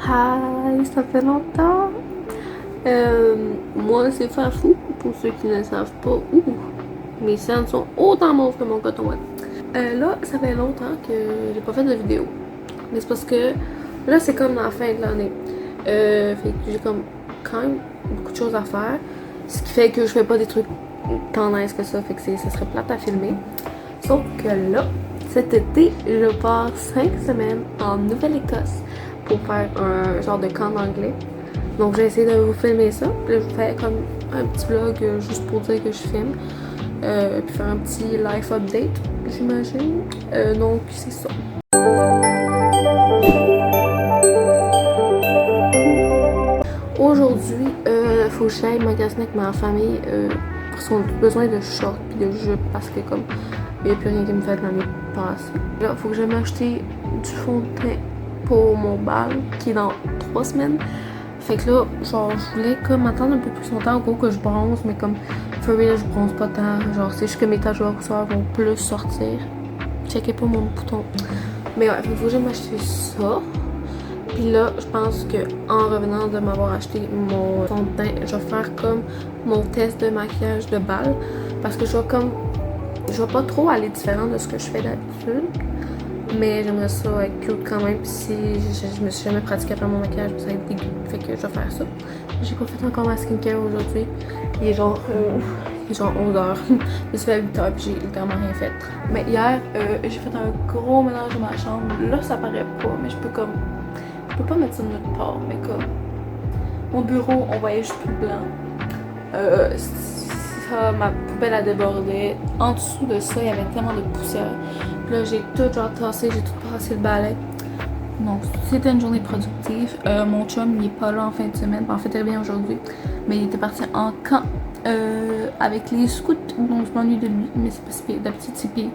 Hi, ça fait longtemps. Moi, c'est Fafou, pour ceux qui ne le savent pas. Mes scènes sont autant mauves que mon coton ouaté. Là, ça fait longtemps que j'ai pas fait de vidéo. Mais c'est parce que là, c'est comme la fin de l'année. Fait que j'ai comme quand même beaucoup de choses à faire. Ce qui fait que je fais pas des trucs tant nice que ça. Fait que ça serait plate à filmer. Sauf que là, cet été, je pars 5 semaines en Nouvelle-Écosse pour faire un genre de camp d'anglais. Donc j'ai essayé de vous filmer ça. Puis là, je vous fais comme un petit vlog juste pour dire que je filme. Puis faire un petit life update, j'imagine. Donc c'est ça. Aujourd'hui, faut que j'aille magasiner avec ma famille parce qu'on a besoin de shorts puis de jupes parce que comme il n'y a plus rien qui me fait l'année passée. Là, faut que j'aille m'acheter du fond de teint pour mon bal qui est dans 3 semaines. Fait que là, genre, je voulais comme attendre un peu plus longtemps au cas que je bronze, mais comme for real, je bronze pas tant. Genre, c'est juste que mes taches de rousseur vont plus sortir. Checkez pas mon bouton. Mais ouais, faut que j'aille m'acheter ça. Puis là, je pense que en revenant de m'avoir acheté mon fond de teint, je vais faire comme mon test de maquillage de bal. Parce que je vais pas trop aller différent de ce que je fais d'habitude. Mais j'aimerais ça être cute quand même. Puis si je me suis jamais pratiquée à faire mon maquillage, ça va être dégueu. Fait que je vais faire ça. J'ai pas fait encore ma skincare aujourd'hui. Il est genre 11h. Je suis à 8h puis j'ai littéralement rien fait. Mais hier, j'ai fait un gros ménage dans ma chambre. Là, ça paraît pas, mais je peux pas mettre ça de nulle part. Mais comme mon bureau, on voyait juste plus blanc. Ma poubelle a débordé. En dessous de ça, il y avait tellement de poussière. Puis là, j'ai tout genre tassé, j'ai tout passé le balai. Donc, c'était une journée productive. Mon chum, il est pas là en fin de semaine. En fait, il revient aujourd'hui. Mais il était parti en camp avec les scouts. Donc, je m'ennuie de lui. Mais c'est pas si pire. D'habitude, c'est pire.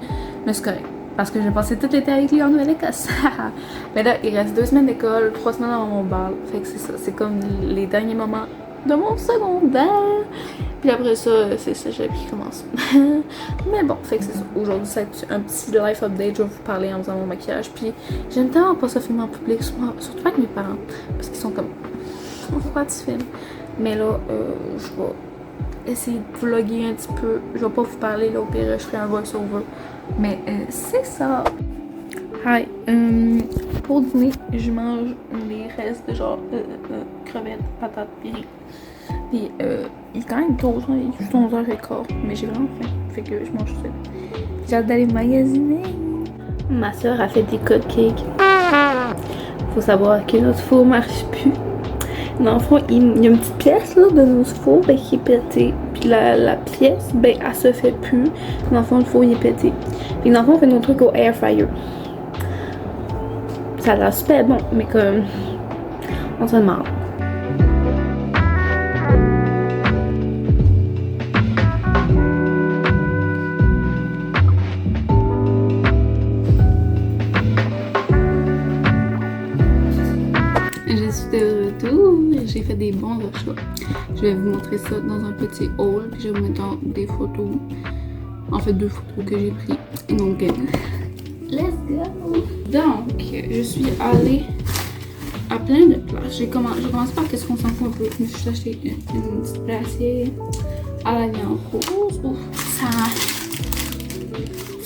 Mais c'est correct. Parce que j'ai passé tout l'été avec lui en Nouvelle-Écosse. Mais là, il reste 2 semaines d'école, 3 semaines avant mon bal. Fait que c'est ça. C'est comme les derniers moments de mon secondaire. Puis après ça, c'est ça, j'ai qui commence. Mais bon, fait que c'est ça. Aujourd'hui, ça va être un petit life update. Je vais vous parler en faisant mon maquillage. Puis j'aime tellement pas ça filmer en public, surtout avec mes parents. Parce qu'ils sont comme, pourquoi tu filmes? Mais là, je vais essayer de vlogger un petit peu. Je vais pas vous parler, là, au pire, je ferai un voice-over. Mais c'est ça. Hi. Pour dîner, je mange des restes de genre crevettes, patates, puis il est quand même tôt, il est juste 11h15, mais j'ai vraiment faim, fait que je mange ça. J'ai hâte d'aller magasiner. Ma soeur a fait des cupcakes. Faut savoir que notre four marche plus. Dans le fond, il y a une petite pièce là, de notre four qui est pétée. Puis la pièce, ben, elle se fait plus. Dans le fond, le four il est pété. Puis dans le fond, on fait nos trucs au air fryer. Ça a l'air super bon, mais comme on se demande. Je suis de retour, j'ai fait des bons achats. Je vais vous montrer ça dans un petit haul, puis je vais vous mettre des photos. En fait, 2 photos que j'ai prises. Donc, let's go! Donc, je suis allée à plein de places. J'ai commencé par qu'est-ce qu'on s'en fout un peu. Je me suis acheté une petite brassière à la viande rose. Ouf, ça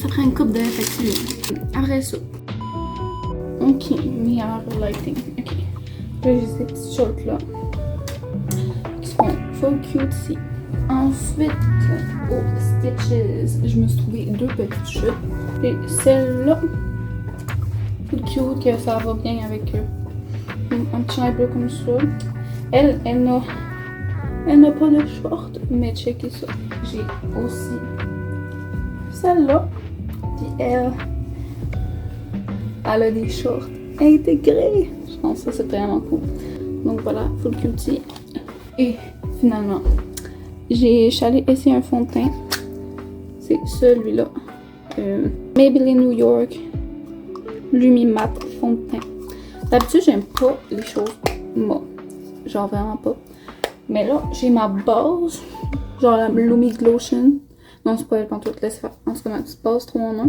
prend une coupe d'air facile. Après ça, ok, meilleur lighting. Ok, là j'ai ces petites shorts là qui sont full cute. Ensuite, aux Stitches, je me suis trouvé 2 petites chutes. Et celle-là, full cute, que ça va bien avec un petit chandail bleu comme ça. Elle n'a pas de short, mais checkez ça. J'ai aussi celle-là, puis elle a des shorts intégrés. Je pense que ça c'est vraiment cool. Donc voilà, full cutie. Et finalement, je suis allée essayer un fond de teint. C'est celui-là. Maybelline New York Lumi Matte fond de teint. D'habitude, j'aime pas les choses mat. Genre vraiment pas. Mais là, j'ai ma base. Genre la Lumi Glotion. Non, c'est pas elle pantoute. Laisse faire. En ce moment, c'est base 3 en 1.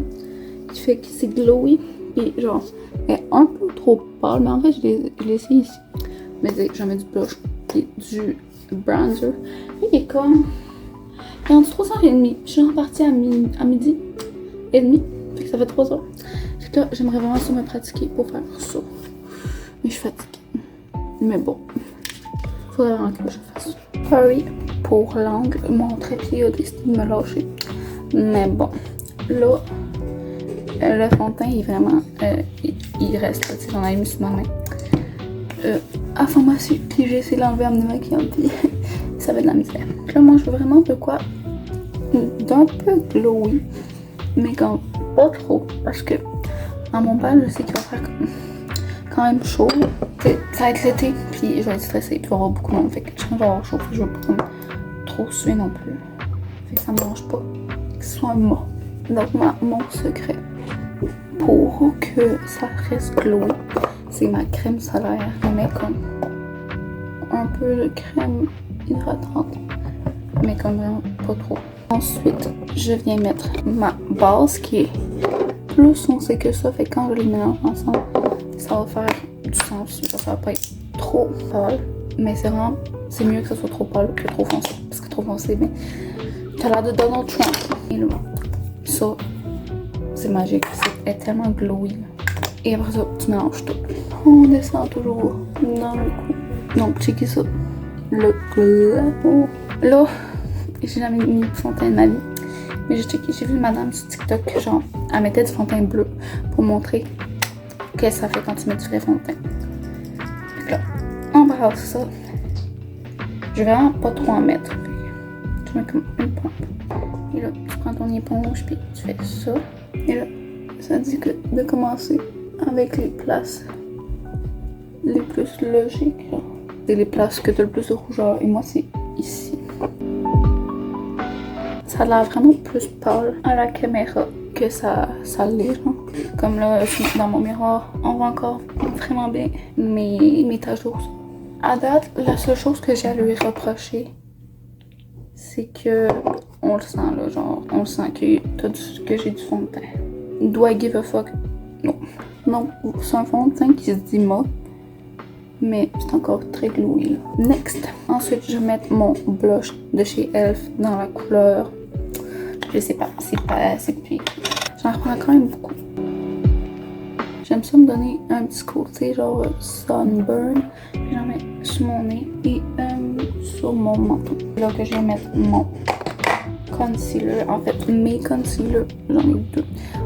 Qui fait que c'est glowy. et genre, elle est un peu trop pâle, mais en fait, je l'ai essayé ici. Mais j'en mets du blush et du bronzer. Et il est comme. Il est entre 3h30. Je suis repartie à midi et demi. Fait que ça fait 3 heures. Fait que là, j'aimerais vraiment ça me pratiquer pour faire ça. Mais je suis fatiguée. Mais bon. Faudrait vraiment que je fasse ça. Sorry pour l'angle. Mon trépied a décidé de me lâcher. Mais bon. Là, le fond de teint, il est vraiment. Il reste là. J'en ai mis sur ma main. À la pharmacie. Puis j'ai essayé de l'enlever à mon maquillant. Puis ça va être de la misère. Là, moi, je veux vraiment de quoi d'un peu glowy. Mais quand pas trop. Parce que à mon bal, je sais qu'il va faire quand même chaud. Ça va être l'été. Puis je vais être stressée. Puis il va y avoir beaucoup de monde. Fait que je vais avoir chaud. Puis je vais pas comme trop suer non plus. Fait que ça me dérange pas. Que ce soit un mot. Donc, mon secret pour que ça reste glowy, c'est ma crème solaire. Je mets comme un peu de crème hydratante, mais comme vraiment pas trop. Ensuite, je viens mettre ma base qui est plus foncée que ça. Fait que quand je les mélange ensemble, ça va faire du sens. Ça va pas être trop pâle, mais c'est mieux que ça soit trop pâle que trop foncé. Parce que trop foncé, ben, t'as l'air de Donald Trump. Et là, ça, c'est magique. C'est tellement glowy. Et après ça, tu mélanges tout. On descend toujours dans le cou. Donc, checkez ça. Le glow. Là, j'ai jamais mis de fond de teint de ma vie. Mais j'ai vu une madame sur TikTok, genre, elle mettait du fond de teint bleu pour montrer qu'est-ce que ça fait quand tu mets du vrai fond de teint. Donc là, on brasse ça. Je vais vraiment pas trop en mettre. Tu mets comme une pompe. Et là, tu prends ton éponge, puis tu fais ça. Et là, ça dit que de commencer avec les places les plus logiques. C'est les places que tu as le plus de rougeur. Et moi, c'est ici. Ça a l'air vraiment plus pâle à la caméra que ça l'est. Comme là, dans mon miroir, on voit encore vraiment bien mes taches de rousseur. À date, la seule chose que j'ai à lui reprocher, c'est que on le sent là, genre, on le sent que j'ai du fond de teint. Do I give a fuck? Non. Non, c'est un fond de teint qui se dit mat, mais c'est encore très glowy là. Next. Ensuite, je vais mettre mon blush de chez Elf dans la couleur. Je sais pas, c'est puis j'en reprends quand même beaucoup. J'aime ça me donner un petit côté genre sunburn. J'en mets sur mon nez et sur mon menton. Là que je vais mettre mon concealer. En fait, mes concealers, j'en ai 2.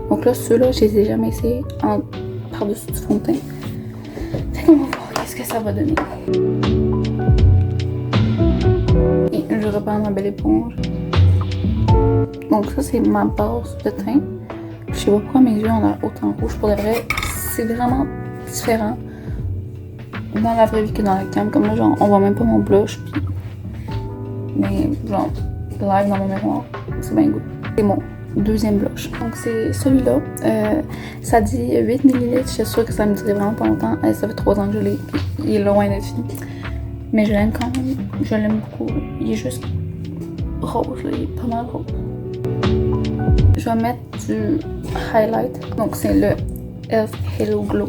Donc là, ceux-là, je les ai jamais essayés par-dessus du fond de teint. Fait qu'on va voir qu'est-ce que ça va donner. Et je reprends ma belle éponge. Donc ça, c'est ma base de teint. Je sais pas pourquoi mes yeux ont l'air autant rouges. Pour de vrai, c'est vraiment différent dans la vraie vie que dans la cam. Comme là, genre, on voit même pas mon blush. Puis... mais genre, live dans mon miroir, c'est bien good. C'est mon deuxième blush. Donc c'est celui-là. Ça dit 8 ml. Je suis sûre que ça me dirait vraiment pas longtemps. Ça fait 3 ans que je l'ai. Il est loin d'être fini. Mais je l'aime quand même. Je l'aime beaucoup. Il est juste rose. Là. Il est pas mal rose. Je vais mettre du highlight. Donc c'est le Elf Halo Glow.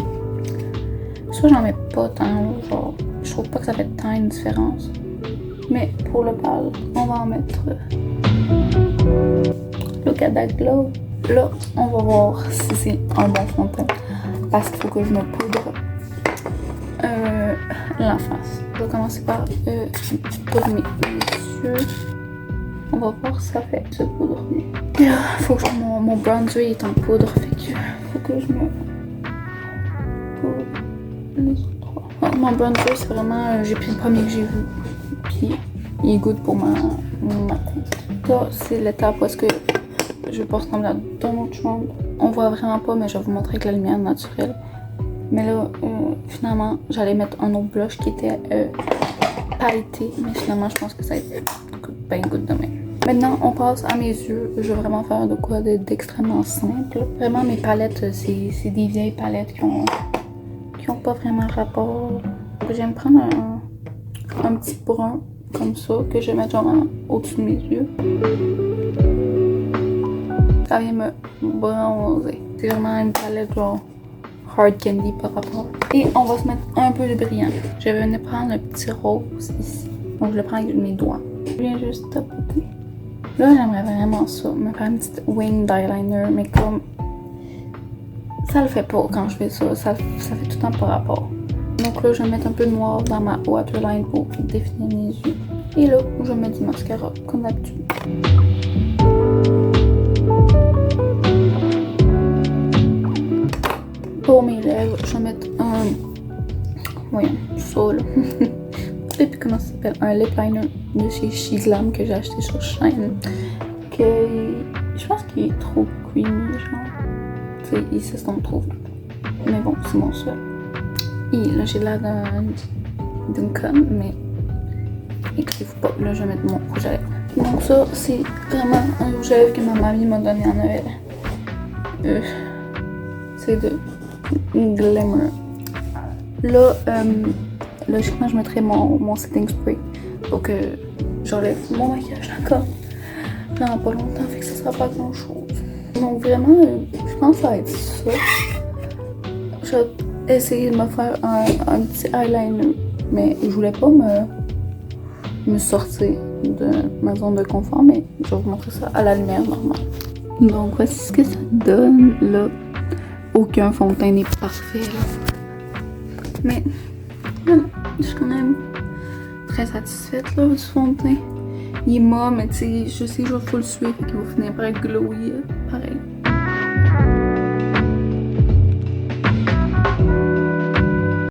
Ça, j'en mets pas tant. Genre, je trouve pas que ça fait tant une différence. Mais pour le pâle, on va en mettre le Kadak Glow. Là, on va voir si c'est un bon fond de teint. Parce qu'il faut que je me poudre la face. Je vais commencer par poudre mes yeux. On va voir si ça fait ce poudre. Et là, faut que mon bronzer est en poudre. Fait que faut que je me poudre les autres. Ouais, mon bronzer, c'est vraiment. J'ai pris le premier que j'ai vu. Puis il est good pour ma teinte. Ça, c'est l'étape où est-ce que je vais pas ressembler à Donald Trump. On voit vraiment pas, mais je vais vous montrer avec la lumière naturelle. Mais là, finalement, j'allais mettre un autre blush qui était pailleté. Mais finalement, je pense que ça a été bien good demain. Maintenant, on passe à mes yeux. Je vais vraiment faire de quoi d'extrêmement simple. Vraiment, mes palettes, c'est des vieilles palettes qui ont pas vraiment rapport. J'aime prendre un petit brun comme ça, que je vais mettre genre au-dessus de mes yeux. Ça vient me bronzer. C'est vraiment une palette genre hard candy par rapport. Et on va se mettre un peu de brillant. Je vais venir prendre le petit rose ici. Donc je le prends avec mes doigts. Je viens juste tapoter. Là, j'aimerais vraiment ça, me faire une petite winged eyeliner, mais comme ça le fait pas quand je fais ça, ça fait tout le temps par rapport. Donc là, je vais mettre un peu de noir dans ma waterline pour définir mes yeux. Et là, je mets du mascara, comme d'habitude. Pour mes lèvres, je vais mettre un... Voyons, ça là. Je sais plus comment ça s'appelle. Un lip liner de chez Sheglam que j'ai acheté sur Shine. Que je pense qu'il est trop creamy, genre. Tu sais, ici, c'est ce qu'on trouve. Mais bon, c'est mon seul. Et là, j'ai l'air d'une conne, mais écrivez-vous pas. Là, je vais mettre mon rouge à lèvres. Donc ça, c'est vraiment un rouge à lèvres que ma mamie m'a donné à Noël. C'est de Glimmer. Là, logiquement, je mettrai mon setting spray pour que j'enlève mon maquillage encore. Dans pas longtemps, fait que ça sera pas grand chose. Donc vraiment, je pense que ça va être ça. Je vais essayer de me faire un petit eyeliner, mais je voulais pas me sortir de ma zone de confort, mais je vais vous montrer ça à la lumière normale. Donc voici ce que ça donne là. Aucun fond de teint n'est parfait là. Mais voilà, je suis quand même très satisfaite là du fond de teint. Il est mat, mais tu sais, je sais que je vais full suer, fait qu'il va finir par être glowy pareil.